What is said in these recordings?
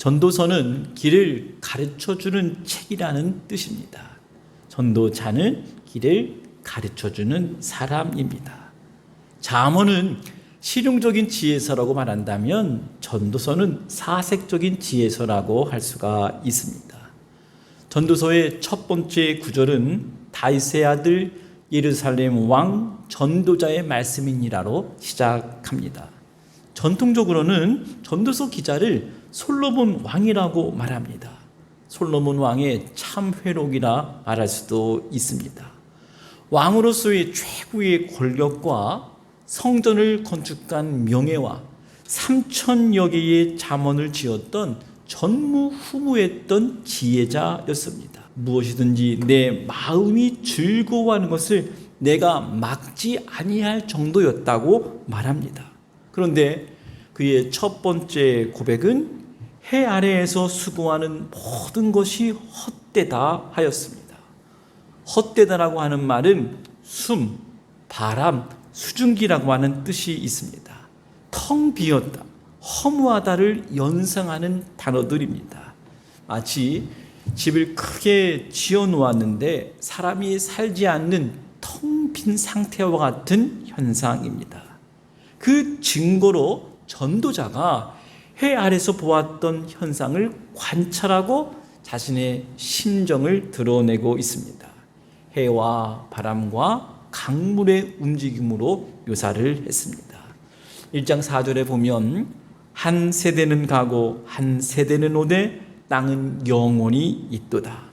전도서는 길을 가르쳐주는 책이라는 뜻입니다. 전도자는 길을 가르쳐주는 사람입니다. 잠언은 실용적인 지혜서라고 말한다면 전도서는 사색적인 지혜서라고 할 수가 있습니다. 전도서의 첫 번째 구절은 다윗의 아들 예루살렘 왕 전도자의 말씀이니라로 시작합니다. 전통적으로는 전도서 기자를 솔로몬 왕이라고 말합니다. 솔로몬 왕의 참회록이라 말할 수도 있습니다. 왕으로서의 최고의 권력과 성전을 건축한 명예와 3,000여 개의 잠언을 지었던 전무후무했던 지혜자였습니다. 무엇이든지 내 마음이 즐거워하는 것을 내가 막지 아니할 정도였다고 말합니다. 그런데 그의 첫 번째 고백은 해 아래에서 수고하는 모든 것이 헛되다 하였습니다. 헛되다라고 하는 말은 숨, 바람, 수증기라고 하는 뜻이 있습니다. 텅 비었다, 허무하다를 연상하는 단어들입니다. 마치 집을 크게 지어 놓았는데 사람이 살지 않는 텅 빈 상태와 같은 현상입니다. 그 증거로 전도자가 해 아래서 보았던 현상을 관찰하고 자신의 심정을 드러내고 있습니다. 해와 바람과 강물의 움직임으로 묘사를 했습니다. 1장 4절에 보면 한 세대는 가고 한 세대는 오되 땅은 영원히 있도다.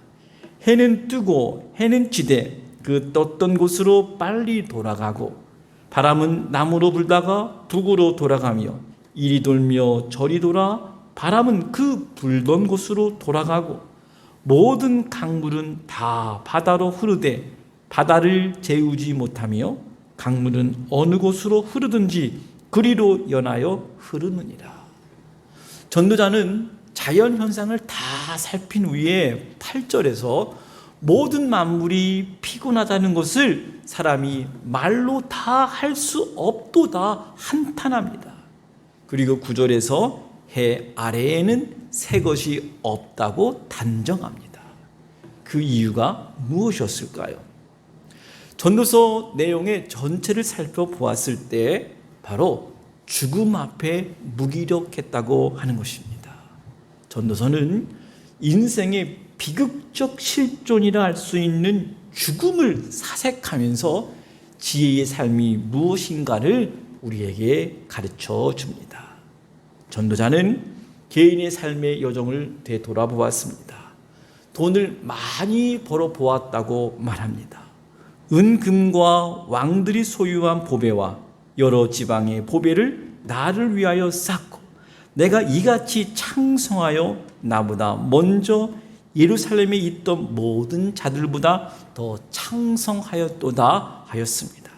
해는 뜨고 해는 지되 그 떴던 곳으로 빨리 돌아가고 바람은 남으로 불다가 북으로 돌아가며 이리 돌며 저리 돌아 바람은 그 불던 곳으로 돌아가고 모든 강물은 다 바다로 흐르되 바다를 재우지 못하며 강물은 어느 곳으로 흐르든지 그리로 연하여 흐르느니라. 전도자는 자연 현상을 다 살핀 후에 8절에서 모든 만물이 피곤하다는 것을 사람이 말로 다 할 수 없도다 한탄합니다. 그리고 9절에서 해 아래에는 새 것이 없다고 단정합니다. 그 이유가 무엇이었을까요? 전도서 내용의 전체를 살펴보았을 때 바로 죽음 앞에 무기력했다고 하는 것입니다. 전도서는 인생의 비극적 실존이라 할 수 있는 죽음을 사색하면서 지혜의 삶이 무엇인가를 우리에게 가르쳐 줍니다. 전도자는 개인의 삶의 여정을 되돌아보았습니다. 돈을 많이 벌어보았다고 말합니다. 은금과 왕들이 소유한 보배와 여러 지방의 보배를 나를 위하여 쌓고 내가 이같이 창성하여 나보다 먼저 예루살렘에 있던 모든 자들보다 더 창성하였도다 하였습니다.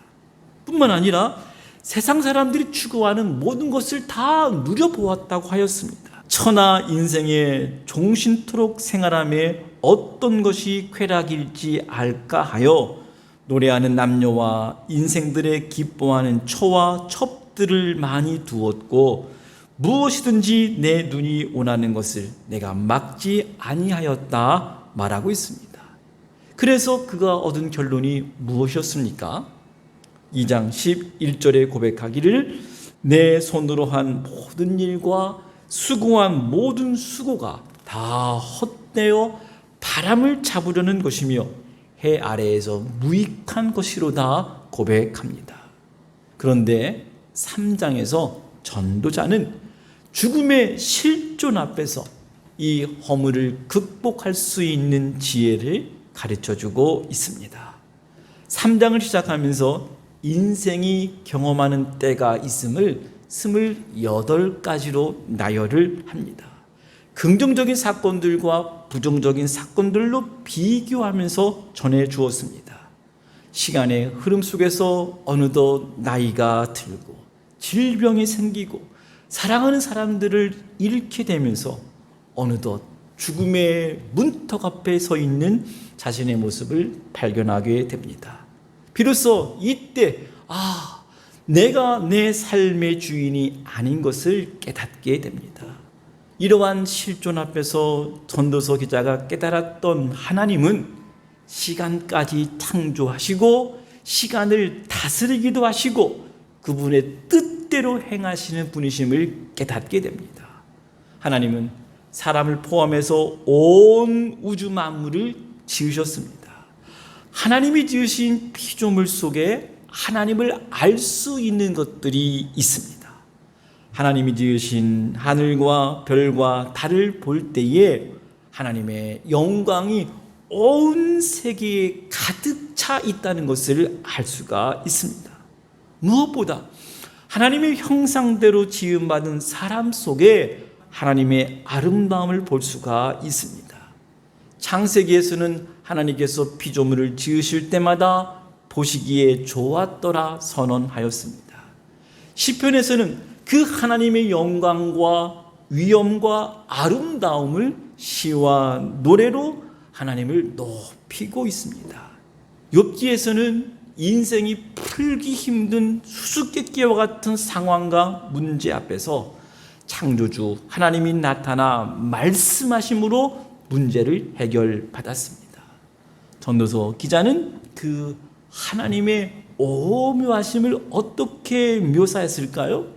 뿐만 아니라 세상 사람들이 추구하는 모든 것을 다 누려보았다고 하였습니다. 천하 인생의 종신토록 생활함에 어떤 것이 쾌락일지 알까 하여 노래하는 남녀와 인생들의 기뻐하는 초와 첩들을 많이 두었고 무엇이든지 내 눈이 원하는 것을 내가 막지 아니하였다 말하고 있습니다. 그래서 그가 얻은 결론이 무엇이었습니까? 2장 11절에 고백하기를 내 손으로 한 모든 일과 수고한 모든 수고가 다 헛되어 바람을 잡으려는 것이며 해 아래에서 무익한 것이로다 고백합니다. 그런데 3장에서 전도자는 죽음의 실존 앞에서 이 허물을 극복할 수 있는 지혜를 가르쳐주고 있습니다. 3장을 시작하면서 인생이 경험하는 때가 있음을 28가지로 나열을 합니다. 긍정적인 사건들과 부정적인 사건들로 비교하면서 전해주었습니다. 시간의 흐름 속에서 어느덧 나이가 들고 질병이 생기고 사랑하는 사람들을 잃게 되면서 어느덧 죽음의 문턱 앞에 서 있는 자신의 모습을 발견하게 됩니다. 비로소 이때 내가 내 삶의 주인이 아닌 것을 깨닫게 됩니다. 이러한 실존 앞에서 전도서 기자가 깨달았던 하나님은 시간까지 창조하시고 시간을 다스리기도 하시고 그분의 뜻대로 행하시는 분이심을 깨닫게 됩니다. 하나님은 사람을 포함해서 온 우주 만물을 지으셨습니다. 하나님이 지으신 피조물 속에 하나님을 알 수 있는 것들이 있습니다. 하나님이 지으신 하늘과 별과 달을 볼 때에 하나님의 영광이 온 세계에 가득 차 있다는 것을 알 수가 있습니다. 무엇보다 하나님의 형상대로 지음받은 사람 속에 하나님의 아름다움을 볼 수가 있습니다. 창세기에서는 하나님께서 피조물을 지으실 때마다 보시기에 좋았더라 선언하였습니다. 시편에서는 그 하나님의 영광과 위엄과 아름다움을 시와 노래로 하나님을 높이고 있습니다. 욥기에서는 인생이 풀기 힘든 수수께끼와 같은 상황과 문제 앞에서 창조주 하나님이 나타나 말씀하심으로 문제를 해결받았습니다. 전도서 기자는 그 하나님의 오묘하심을 어떻게 묘사했을까요?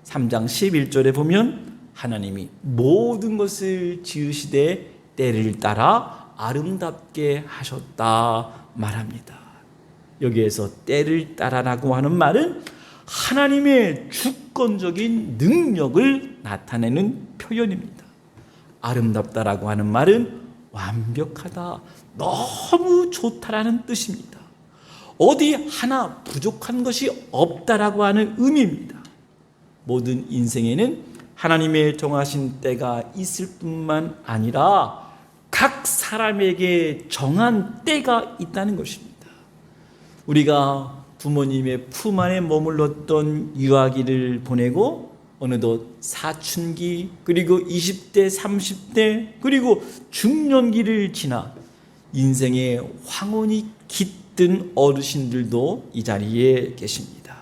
3장 11절에 보면 하나님이 모든 것을 지으시되 때를 따라 아름답게 하셨다 말합니다. 여기에서 때를 따라라고 하는 말은 하나님의 주권적인 능력을 나타내는 표현입니다. 아름답다라고 하는 말은 완벽하다, 너무 좋다라는 뜻입니다. 어디 하나 부족한 것이 없다라고 하는 의미입니다. 모든 인생에는 하나님의 정하신 때가 있을 뿐만 아니라 각 사람에게 정한 때가 있다는 것입니다. 우리가 부모님의 품 안에 머물렀던 유아기를 보내고 어느덧 사춘기, 그리고 20대, 30대, 그리고 중년기를 지나 인생의 황혼이 깃든 어르신들도 이 자리에 계십니다.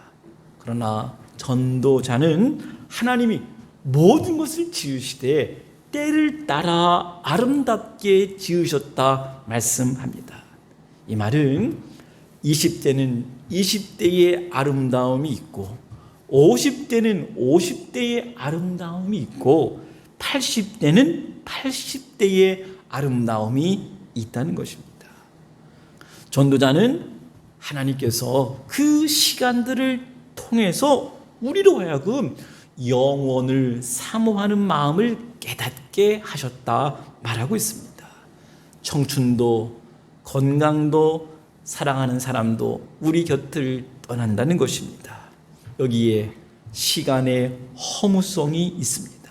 그러나 전도자는 하나님이 모든 것을 지으시되 때를 따라 아름답게 지으셨다 말씀합니다. 이 말은 20대는 20대의 아름다움이 있고 50대는 50대의 아름다움이 있고 80대는 80대의 아름다움이 있다는 것입니다. 전도자는 하나님께서 그 시간들을 통해서 우리로 하여금 영원을 사모하는 마음을 깨닫게 하셨다 말하고 있습니다. 청춘도 건강도 사랑하는 사람도 우리 곁을 떠난다는 것입니다. 여기에 시간의 허무성이 있습니다.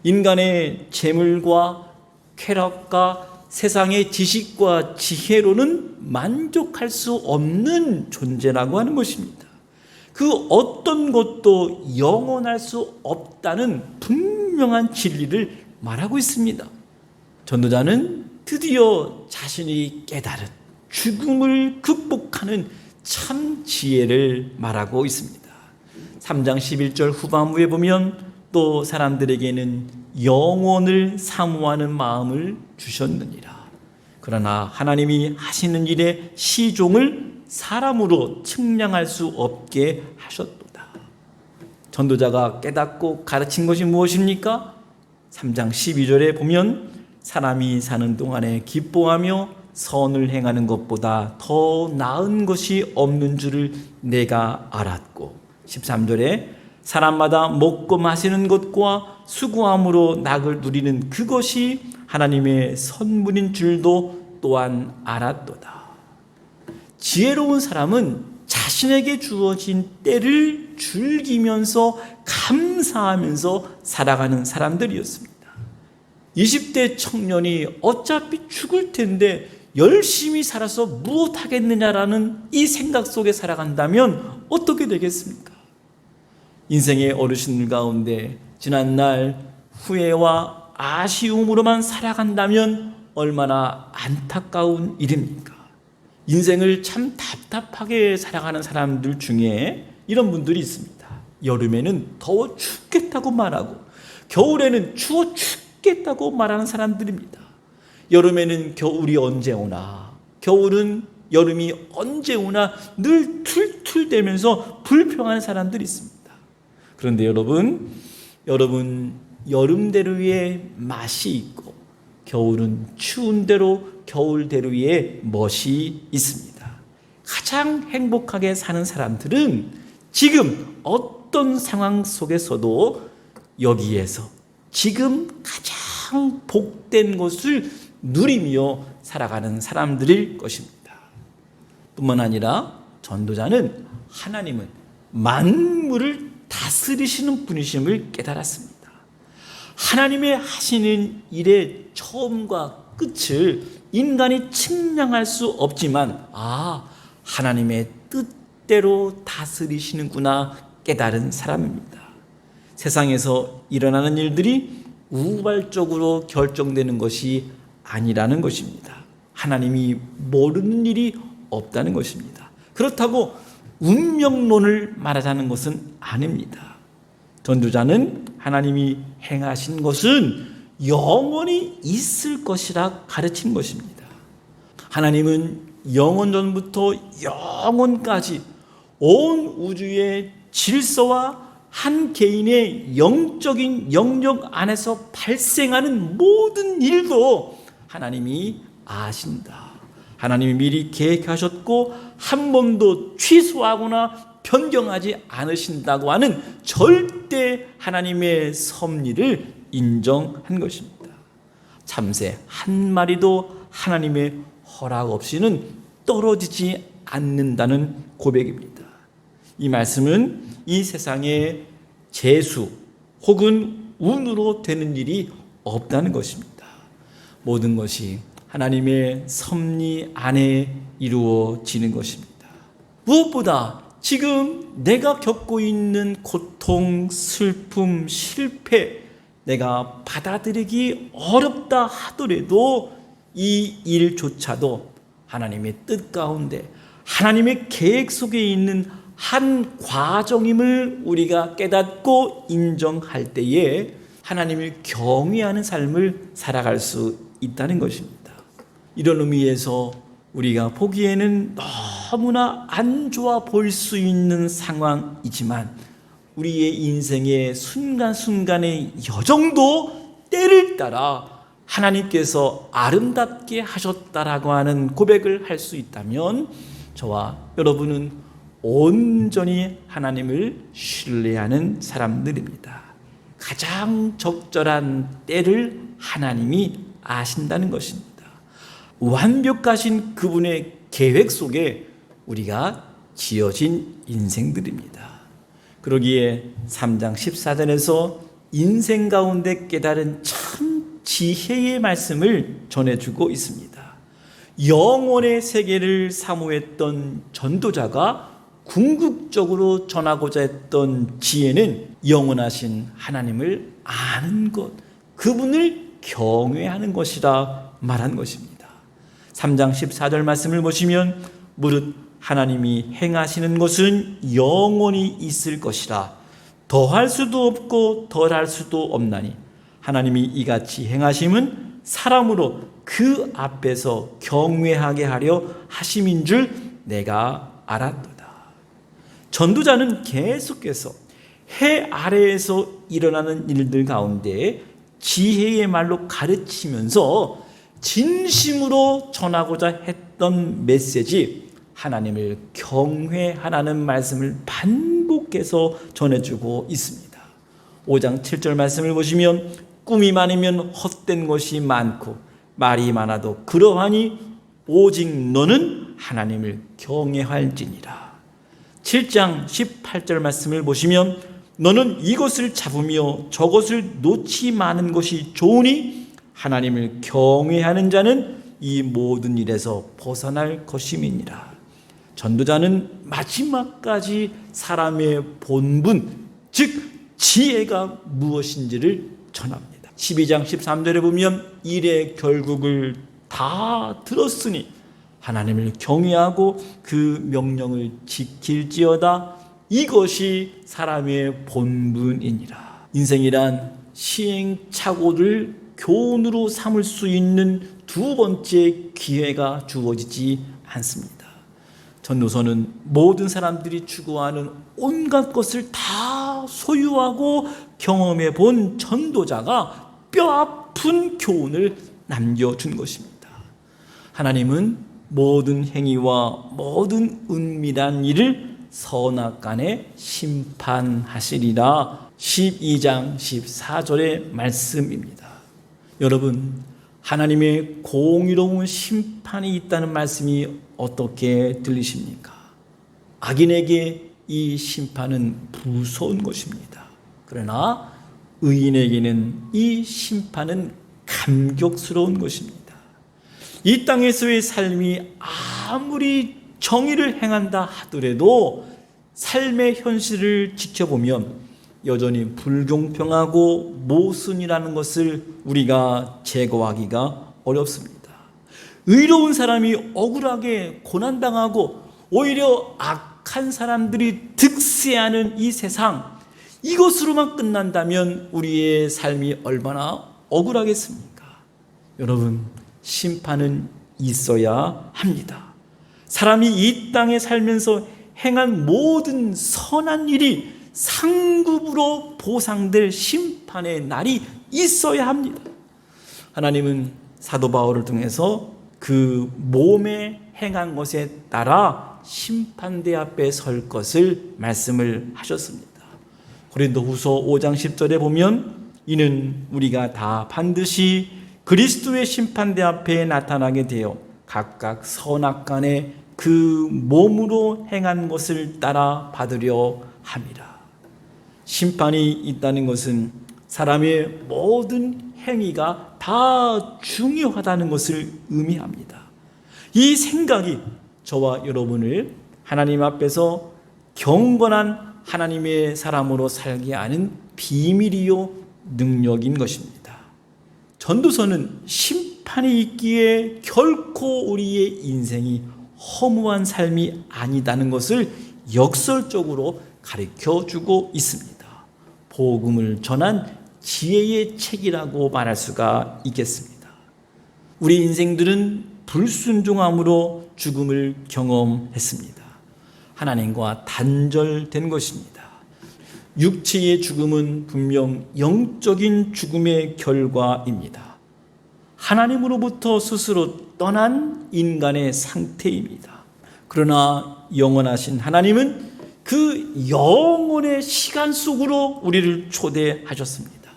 인간의 재물과 쾌락과 세상의 지식과 지혜로는 만족할 수 없는 존재라고 하는 것입니다. 그 어떤 것도 영원할 수 없다는 분명한 진리를 말하고 있습니다. 전도자는 드디어 자신이 깨달은 죽음을 극복하는 참 지혜를 말하고 있습니다. 3장 11절 후반부에 보면 또 사람들에게는 영원을 사모하는 마음을 주셨느니라. 그러나 하나님이 하시는 일에 시종을 사람으로 측량할 수 없게 하셨도다. 전도자가 깨닫고 가르친 것이 무엇입니까? 3장 12절에 보면 사람이 사는 동안에 기뻐하며 선을 행하는 것보다 더 나은 것이 없는 줄을 내가 알았고, 13절에 사람마다 먹고 마시는 것과 수고함으로 낙을 누리는 그것이 하나님의 선물인 줄도 또한 알았도다. 지혜로운 사람은 자신에게 주어진 때를 즐기면서 감사하면서 살아가는 사람들이었습니다. 20대 청년이 어차피 죽을 텐데 열심히 살아서 무엇하겠느냐라는 이 생각 속에 살아간다면 어떻게 되겠습니까? 인생의 어르신들 가운데 지난날 후회와 아쉬움으로만 살아간다면 얼마나 안타까운 일입니까? 인생을 참 답답하게 살아가는 사람들 중에 이런 분들이 있습니다. 여름에는 더워 죽겠다고 말하고 겨울에는 추워 죽겠다고 말하는 사람들입니다. 여름에는 겨울이 언제 오나, 겨울은 여름이 언제 오나 늘 툴툴대면서 불평하는 사람들이 있습니다. 그런데 여러분 여름대로의 맛이 있고 겨울은 추운 대로 겨울대로의 멋이 있습니다. 가장 행복하게 사는 사람들은 지금 어떤 상황 속에서도 여기에서 지금 가장 복된 것을 누리며 살아가는 사람들일 것입니다. 뿐만 아니라 전도자는 하나님은 만물을 다스리시는 분이심을 깨달았습니다. 하나님의 하시는 일의 처음과 끝을 인간이 측량할 수 없지만 하나님의 뜻대로 다스리시는구나 깨달은 사람입니다. 세상에서 일어나는 일들이 우발적으로 결정되는 것이 아니라는 것입니다. 하나님이 모르는 일이 없다는 것입니다. 그렇다고 운명론을 말하자는 것은 아닙니다. 전도자는 하나님이 행하신 것은 영원히 있을 것이라 가르친 것입니다. 하나님은 영원 전부터 영원까지 온 우주의 질서와 한 개인의 영적인 영역 안에서 발생하는 모든 일도 하나님이 아신다. 하나님이 미리 계획하셨고 한 번도 취소하거나 변경하지 않으신다고 하는 절대 하나님의 섭리를 인정한 것입니다. 참새 한 마리도 하나님의 허락 없이는 떨어지지 않는다는 고백입니다. 이 말씀은 이 세상에 재수 혹은 운으로 되는 일이 없다는 것입니다. 모든 것이 하나님의 섭리 안에 이루어지는 것입니다. 무엇보다 지금 내가 겪고 있는 고통, 슬픔, 실패, 내가 받아들이기 어렵다 하더라도 이 일조차도 하나님의 뜻 가운데 하나님의 계획 속에 있는 한 과정임을 우리가 깨닫고 인정할 때에 하나님을 경외하는 삶을 살아갈 수 있다는 것입니다. 이런 의미에서 우리가 보기에는 너무나 안 좋아 보일 수 있는 상황이지만 우리의 인생의 순간순간의 여정도 때를 따라 하나님께서 아름답게 하셨다라고 하는 고백을 할 수 있다면 저와 여러분은 온전히 하나님을 신뢰하는 사람들입니다. 가장 적절한 때를 하나님이 아신다는 것입니다. 완벽하신 그분의 계획 속에 우리가 지어진 인생들입니다. 그러기에 3장 14절에서 인생 가운데 깨달은 참 지혜의 말씀을 전해주고 있습니다. 영혼의 세계를 사모했던 전도자가 궁극적으로 전하고자 했던 지혜는 영원하신 하나님을 아는 것, 그분을 경외하는 것이라 말한 것입니다. 3장 14절 말씀을 보시면 무릇 하나님이 행하시는 것은 영원히 있을 것이라 더할 수도 없고 덜할 수도 없나니 하나님이 이같이 행하심은 사람으로 그 앞에서 경외하게 하려 하심인 줄 내가 알았도다. 전도자는 계속해서 해 아래에서 일어나는 일들 가운데 지혜의 말로 가르치면서 진심으로 전하고자 했던 메시지, 하나님을 경외하라는 말씀을 반복해서 전해주고 있습니다. 5장 7절 말씀을 보시면 꿈이 많으면 헛된 것이 많고 말이 많아도 그러하니 오직 너는 하나님을 경외할지니라. 7장 18절 말씀을 보시면 너는 이것을 잡으며 저것을 놓지 마는 것이 좋으니 하나님을 경외하는 자는 이 모든 일에서 벗어날 것임이니라. 전도자는 마지막까지 사람의 본분, 즉 지혜가 무엇인지를 전합니다. 12장 13절에 보면 일의 결국을 다 들었으니 하나님을 경외하고 그 명령을 지킬지어다. 이것이 사람의 본분이니라. 인생이란 시행착오를 교훈으로 삼을 수 있는 두 번째 기회가 주어지지 않습니다. 전도서는 모든 사람들이 추구하는 온갖 것을 다 소유하고 경험해 본 전도자가 뼈아픈 교훈을 남겨준 것입니다. 하나님은 모든 행위와 모든 은밀한 일을 선악간에 심판하시리라. 12장 14절의 말씀입니다. 여러분, 하나님의 공의로운 심판이 있다는 말씀이 어떻게 들리십니까? 악인에게 이 심판은 무서운 것입니다. 그러나 의인에게는 이 심판은 감격스러운 것입니다. 이 땅에서의 삶이 아무리 정의를 행한다 하더라도 삶의 현실을 지켜보면 여전히 불공평하고 모순이라는 것을 우리가 제거하기가 어렵습니다. 의로운 사람이 억울하게 고난당하고 오히려 악한 사람들이 득세하는 이 세상, 이것으로만 끝난다면 우리의 삶이 얼마나 억울하겠습니까? 여러분, 심판은 있어야 합니다. 사람이 이 땅에 살면서 행한 모든 선한 일이 상급으로 보상될 심판의 날이 있어야 합니다. 하나님은 사도 바울을 통해서 그 몸에 행한 것에 따라 심판대 앞에 설 것을 말씀을 하셨습니다. 고린도후서 5장 10절에 보면 이는 우리가 다 반드시 그리스도의 심판대 앞에 나타나게 되어 각각 선악간에 그 몸으로 행한 것을 따라 받으려 함이라. 심판이 있다는 것은 사람의 모든 행위가 다 중요하다는 것을 의미합니다. 이 생각이 저와 여러분을 하나님 앞에서 경건한 하나님의 사람으로 살게 하는 비밀이요 능력인 것입니다. 전도서는 심판이 있기에 결코 우리의 인생이 허무한 삶이 아니다는 것을 역설적으로 가르쳐주고 있습니다. 복음을 전한 지혜의 책이라고 말할 수가 있겠습니다. 우리 인생들은 불순종함으로 죽음을 경험했습니다. 하나님과 단절된 것입니다. 육체의 죽음은 분명 영적인 죽음의 결과입니다. 하나님으로부터 스스로 떠난 인간의 상태입니다. 그러나 영원하신 하나님은 그 영원의 시간 속으로 우리를 초대하셨습니다.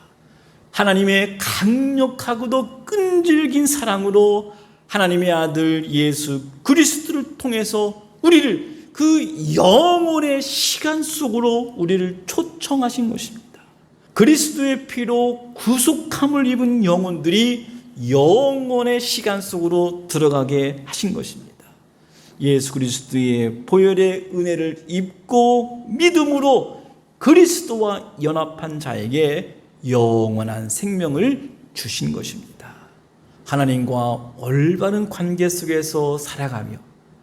하나님의 강력하고도 끈질긴 사랑으로 하나님의 아들 예수 그리스도를 통해서 우리를 그 영원의 시간 속으로 우리를 초청하신 것입니다. 그리스도의 피로 구속함을 입은 영혼들이 영원의 시간 속으로 들어가게 하신 것입니다. 예수 그리스도의 보혈의 은혜를 입고 믿음으로 그리스도와 연합한 자에게 영원한 생명을 주신 것입니다. 하나님과 올바른 관계 속에서 살아가며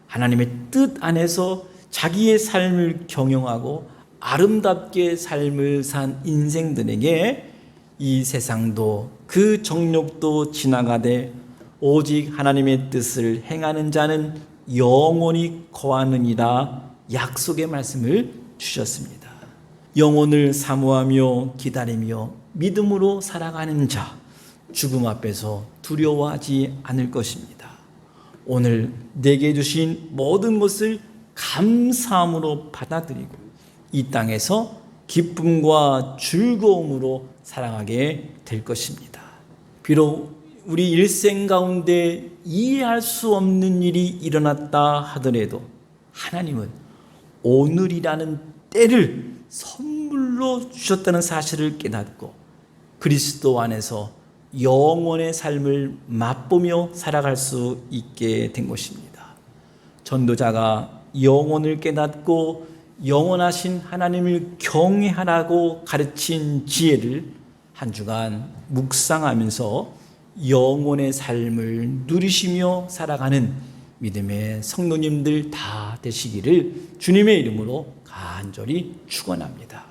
하나님의 뜻 안에서 자기의 삶을 경영하고 아름답게 삶을 산 인생들에게 이 세상도 그 정욕도 지나가되 오직 하나님의 뜻을 행하는 자는 영원히 거하느니라 약속의 말씀을 주셨습니다. 영혼을 사모하며 기다리며 믿음으로 살아가는 자, 죽음 앞에서 두려워하지 않을 것입니다. 오늘 내게 주신 모든 것을 감사함으로 받아들이고 이 땅에서 기쁨과 즐거움으로 살아가게 될 것입니다. 비록 우리 일생 가운데 이해할 수 없는 일이 일어났다 하더라도 하나님은 오늘이라는 때를 선물로 주셨다는 사실을 깨닫고 그리스도 안에서 영원의 삶을 맛보며 살아갈 수 있게 된 것입니다. 전도자가 영혼을 깨닫고 영원하신 하나님을 경외하라고 가르친 지혜를 한 주간 묵상하면서 영혼의 삶을 누리시며 살아가는 믿음의 성도님들 다 되시기를 주님의 이름으로 간절히 축원합니다.